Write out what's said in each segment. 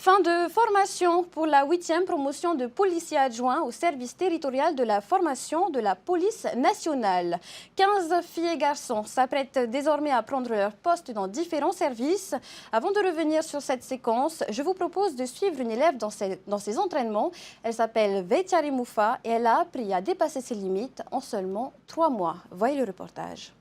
Fin de formation pour la 8e promotion de policiers adjoints au service territorial de la formation de la police nationale. 15 filles et garçons s'apprêtent désormais à prendre leur poste dans différents services. Avant de revenir sur cette séquence, je vous propose de suivre une élève dans ses entraînements. Elle s'appelle Veitiari Moufa et elle a appris à dépasser ses limites en seulement 3 mois. Voyez le reportage.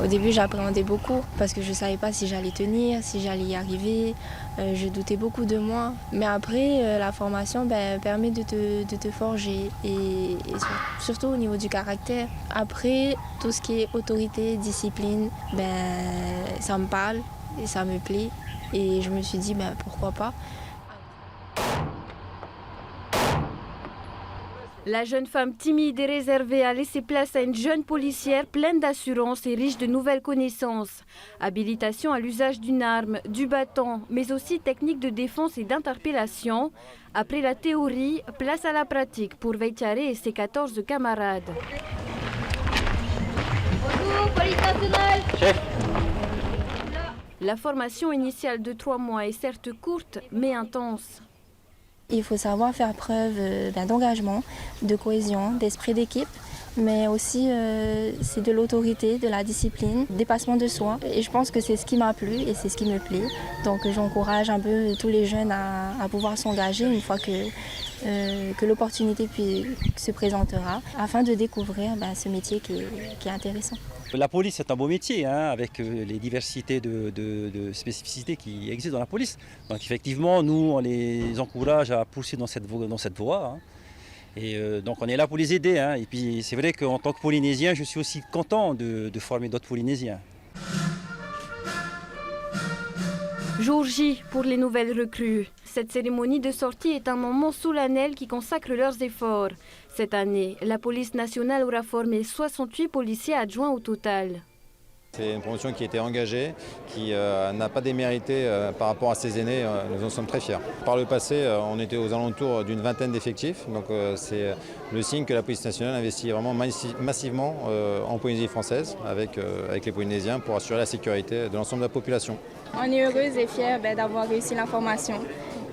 Au début, j'appréhendais beaucoup parce que je ne savais pas si j'allais tenir, si j'allais y arriver. Je doutais beaucoup de moi. Mais après, la formation permet de te forger et surtout au niveau du caractère. Après, tout ce qui est autorité, discipline, ça me parle et ça me plaît. Et je me suis dit, pourquoi pas. La jeune femme timide et réservée a laissé place à une jeune policière pleine d'assurance et riche de nouvelles connaissances. Habilitation à l'usage d'une arme, du bâton, mais aussi techniques de défense et d'interpellation. Après la théorie, place à la pratique pour Veitiari et ses 14 camarades. Bonjour, police nationale. Chef. La formation initiale de 3 mois est certes courte, mais intense. Il faut savoir faire preuve d'engagement, de cohésion, d'esprit d'équipe, mais aussi c'est de l'autorité, de la discipline, dépassement de soi. Et je pense que c'est ce qui m'a plu et c'est ce qui me plaît. Donc j'encourage un peu tous les jeunes à pouvoir s'engager une fois que l'opportunité se présentera, afin de découvrir ce métier qui est intéressant. La police, c'est un beau métier, avec les diversités de spécificités qui existent dans la police. Donc effectivement, nous, on les encourage à pousser dans cette voie. Et donc on est là pour les aider. Et puis c'est vrai qu'en tant que Polynésien, je suis aussi content de former d'autres Polynésiens. Jour J pour les nouvelles recrues. Cette cérémonie de sortie est un moment solennel qui consacre leurs efforts. Cette année, la police nationale aura formé 68 policiers adjoints au total. C'est une promotion qui a été engagée, qui n'a pas démérité par rapport à ses aînés. Nous en sommes très fiers. Par le passé, on était aux alentours d'une vingtaine d'effectifs. Donc c'est le signe que la police nationale investit vraiment massivement en Polynésie française avec les Polynésiens pour assurer la sécurité de l'ensemble de la population. On est heureuse et fiers d'avoir réussi la formation.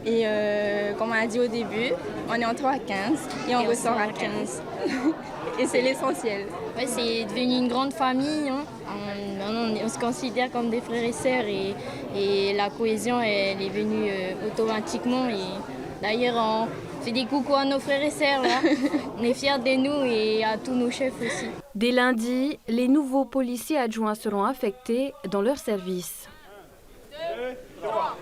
Et comme on a dit au début, on est entré à 15 et on ressort à 15. Et c'est l'essentiel. Ouais, c'est devenu une grande famille. On se considère comme des frères et sœurs et la cohésion elle est venue automatiquement. D'ailleurs, on fait des coucou à nos frères et sœurs. Là. On est fiers de nous et à tous nos chefs aussi. Dès lundi, les nouveaux policiers adjoints seront affectés dans leur service. 2, 3,